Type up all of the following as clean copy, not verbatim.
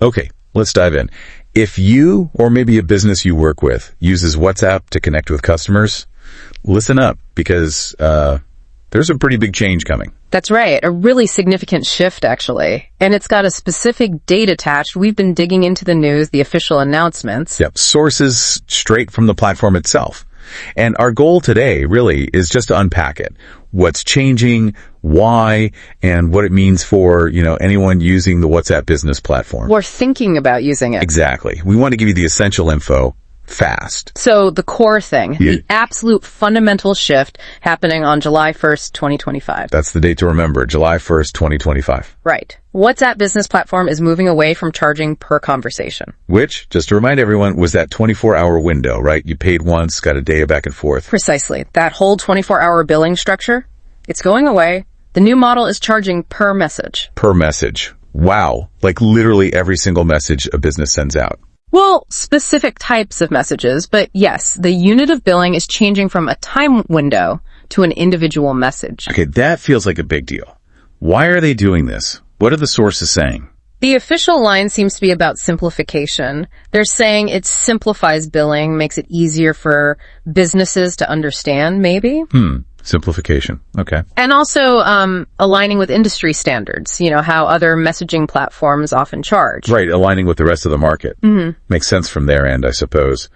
Okay, let's dive in. If you, or maybe a business you work with, uses WhatsApp to connect with customers, listen up, because there's a pretty big change coming. That's right. A really significant shift, actually. And it's got a specific date attached. We've been digging into the news, the official announcements. Yep, sources straight from the platform itself. And our goal today really is just to unpack it. What's changing, why, and what it means for, anyone using the WhatsApp business platform. We're thinking about using it. Exactly. We want to give you the essential info fast. So the core thing, the absolute fundamental shift happening on July 1st, 2025. That's the date to remember, July 1st, 2025. Right. WhatsApp business platform is moving away from charging per conversation. Which, just to remind everyone, was that 24-hour window, right? You paid once, got a day back and forth. Precisely. That whole 24-hour billing structure, it's going away. The new model is charging per message. Per message. Wow. Like literally every single message a business sends out. Well, specific types of messages, but yes, the unit of billing is changing from a time window to an individual message. Okay, that feels like a big deal. Why are they doing this? What are the sources saying? The official line seems to be about simplification. They're saying it simplifies billing, makes it easier for businesses to understand, maybe. Simplification. Okay. And also aligning with industry standards, how other messaging platforms often charge. Right, aligning with the rest of the market. Makes sense from their end, I suppose.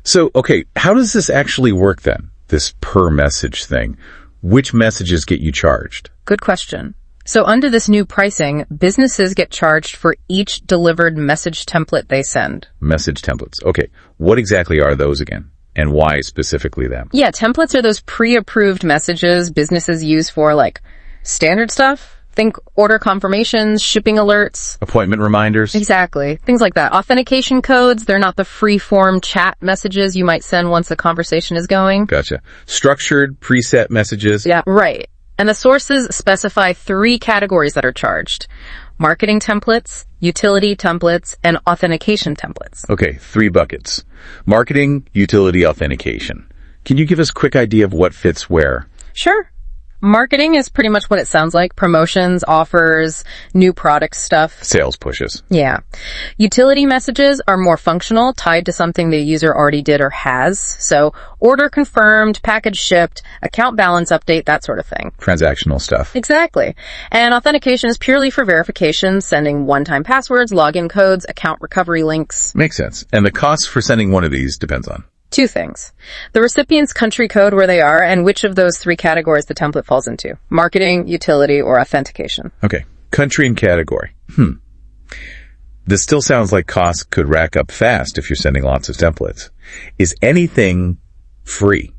So, okay, how does this actually work then, this per message thing? Which messages get you charged? Good question. So under this new pricing, businesses get charged for each delivered message template they send. Message templates. Okay, what exactly are those again? And why specifically them? Yeah, templates are those pre-approved messages businesses use for, standard stuff. Think order confirmations, shipping alerts. Appointment reminders. Exactly. Things like that. Authentication codes, they're not the free-form chat messages you might send once the conversation is going. Gotcha. Structured, preset messages. Yeah, right. And the sources specify 3 categories that are charged: marketing templates, utility templates, and authentication templates. Okay, 3 buckets. Marketing, utility, authentication. Can you give us a quick idea of what fits where? Sure. Marketing is pretty much what it sounds like. Promotions, offers, new product stuff. Sales pushes. Yeah. Utility messages are more functional, tied to something the user already did or has. So order confirmed, package shipped, account balance update, that sort of thing. Transactional stuff. Exactly. And authentication is purely for verification, sending one-time passwords, login codes, account recovery links. Makes sense. And the cost for sending one of these depends on? 2 things. The recipient's country code where they are and which of those 3 categories the template falls into. Marketing, utility, or authentication. Okay. Country and category. This still sounds like costs could rack up fast if you're sending lots of templates. Is anything free?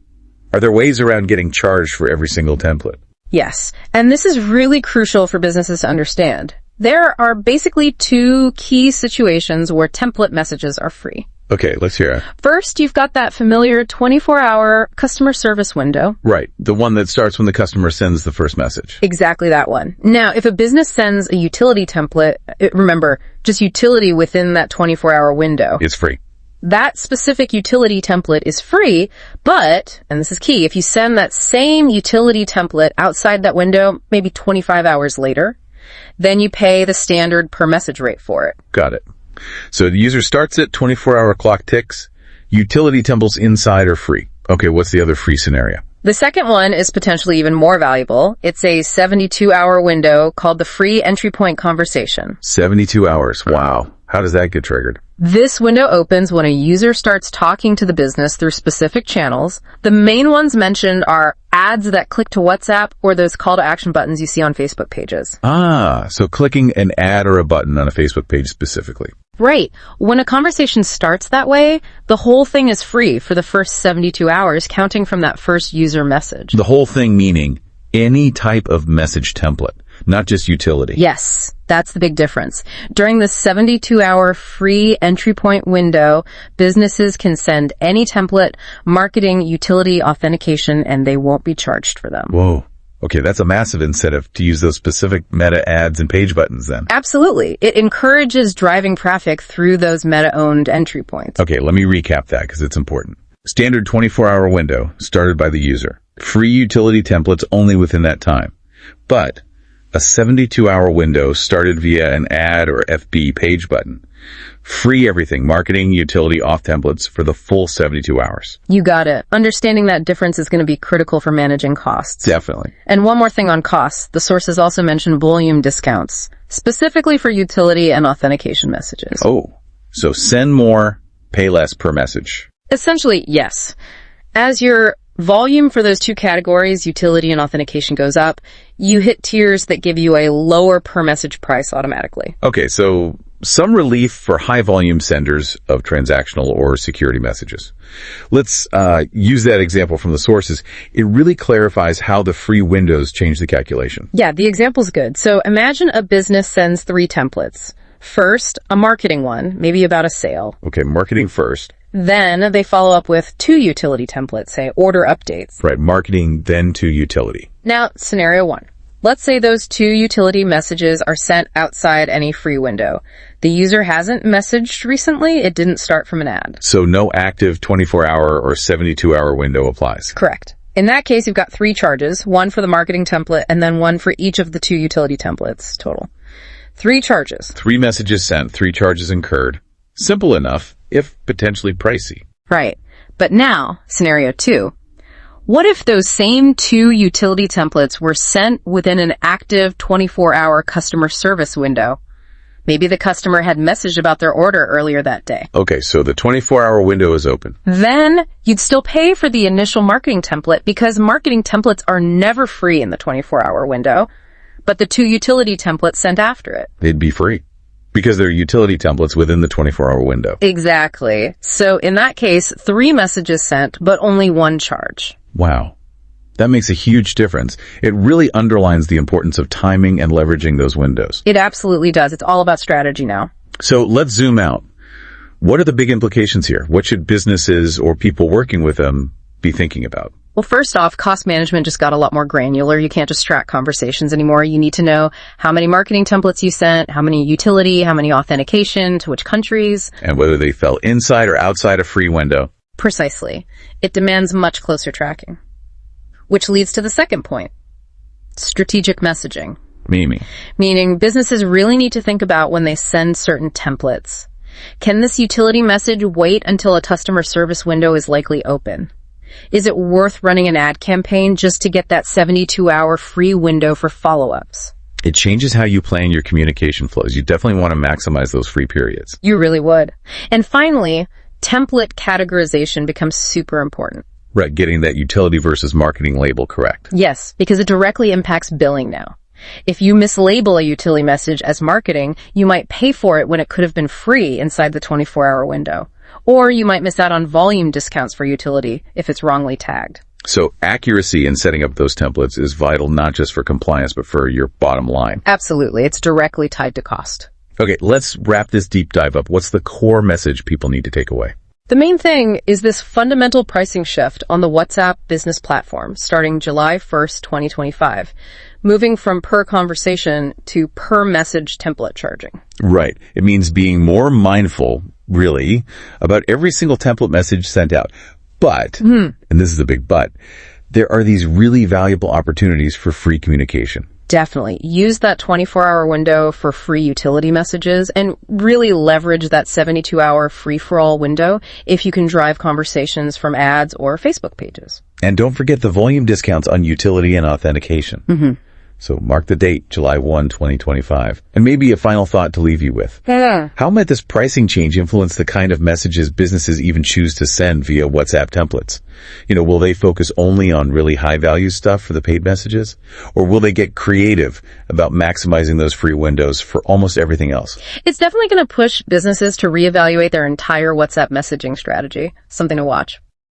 Are there ways around getting charged for every single template? Yes. And this is really crucial for businesses to understand. There are basically 2 key situations where template messages are free. Okay, let's hear it. First, you've got that familiar 24-hour customer service window. Right, the one that starts when the customer sends the first message. Exactly that one. Now, if a business sends a utility template, remember, just utility within that 24-hour window. It's free. That specific utility template is free, but, and this is key, if you send that same utility template outside that window, maybe 25 hours later, then you pay the standard per message rate for it. Got it. So the user starts it, 24-hour clock ticks, utility templates inside are free. Okay, what's the other free scenario? The second one is potentially even more valuable. It's a 72-hour window called the free entry point conversation. 72 hours. Wow. How does that get triggered? This window opens when a user starts talking to the business through specific channels. The main ones mentioned are ads that click to WhatsApp or those call to action buttons you see on Facebook pages. Ah, so clicking an ad or a button on a Facebook page specifically. Right. When a conversation starts that way, the whole thing is free for the first 72 hours, counting from that first user message. The whole thing meaning any type of message template, not just utility. Yes, that's the big difference. During the 72-hour free entry point window, businesses can send any template, marketing, utility, authentication, and they won't be charged for them. Whoa. Okay, that's a massive incentive to use those specific meta ads and page buttons then. Absolutely. It encourages driving traffic through those meta-owned entry points. Okay, let me recap that because it's important. Standard 24-hour window started by the user. Free utility templates only within that time. But A 72-hour window started via an ad or FB page button. Free everything, marketing, utility, off templates for the full 72 hours. You got it. Understanding that difference is going to be critical for managing costs. Definitely. And one more thing on costs. The sources also mention volume discounts, specifically for utility and authentication messages. Oh, so send more, pay less per message. Essentially, yes. As your volume for those two categories, utility and authentication, goes up, you hit tiers that give you a lower per message price automatically. Okay, so some relief for high-volume senders of transactional or security messages. Let's use that example from the sources. It really clarifies how the free windows change the calculation. Yeah, the example's good. So imagine a business sends 3 templates. First, a marketing one, maybe about a sale. Okay, marketing first. Then they follow up with 2 utility templates, say order updates. Right, marketing, then to utility. Now, scenario 1. Let's say those 2 utility messages are sent outside any free window. The user hasn't messaged recently. It didn't start from an ad. So no active 24-hour or 72-hour window applies. Correct. In that case, you've got 3 charges, one for the marketing template and then one for each of the 2 utility templates total. 3 charges. 3 messages sent, 3 charges incurred. Simple enough, if potentially pricey. Right. But now, scenario 2. What if those same 2 utility templates were sent within an active 24-hour customer service window? Maybe the customer had messaged about their order earlier that day. Okay, so the 24-hour window is open. Then you'd still pay for the initial marketing template because marketing templates are never free in the 24-hour window, but the 2 utility templates sent after it. They'd be free because they're utility templates within the 24-hour window. Exactly. So in that case, 3 messages sent, but only 1 charge. Wow. That makes a huge difference. It really underlines the importance of timing and leveraging those windows. It absolutely does. It's all about strategy now. So let's zoom out. What are the big implications here? What should businesses or people working with them be thinking about? Well, first off, cost management just got a lot more granular. You can't just track conversations anymore. You need to know how many marketing templates you sent, how many utility, how many authentication, to which countries. And whether they fell inside or outside a free window. Precisely. It demands much closer tracking. Which leads to the second point. Strategic messaging. Meaning businesses really need to think about when they send certain templates. Can this utility message wait until a customer service window is likely open? Is it worth running an ad campaign just to get that 72-hour free window for follow-ups? It changes how you plan your communication flows. You definitely want to maximize those free periods. You really would. And finally, template categorization becomes super important. Right, getting that utility versus marketing label correct. Yes, because it directly impacts billing now. If you mislabel a utility message as marketing, you might pay for it when it could have been free inside the 24-hour window. Or you might miss out on volume discounts for utility if it's wrongly tagged. So accuracy in setting up those templates is vital not just for compliance, but for your bottom line. Absolutely. It's directly tied to cost. Okay, let's wrap this deep dive up. What's the core message people need to take away? The main thing is this fundamental pricing shift on the WhatsApp business platform starting July 1st, 2025, moving from per conversation to per message template charging. Right. It means being more mindful, really, about every single template message sent out. But, and this is a big but, there are these really valuable opportunities for free communication. Definitely. Use that 24-hour window for free utility messages and really leverage that 72-hour free-for-all window if you can drive conversations from ads or Facebook pages. And don't forget the volume discounts on utility and authentication. So mark the date, July 1, 2025. And maybe a final thought to leave you with. How might this pricing change influence the kind of messages businesses even choose to send via WhatsApp templates? Will they focus only on really high-value stuff for the paid messages? Or will they get creative about maximizing those free windows for almost everything else? It's definitely going to push businesses to reevaluate their entire WhatsApp messaging strategy. Something to watch.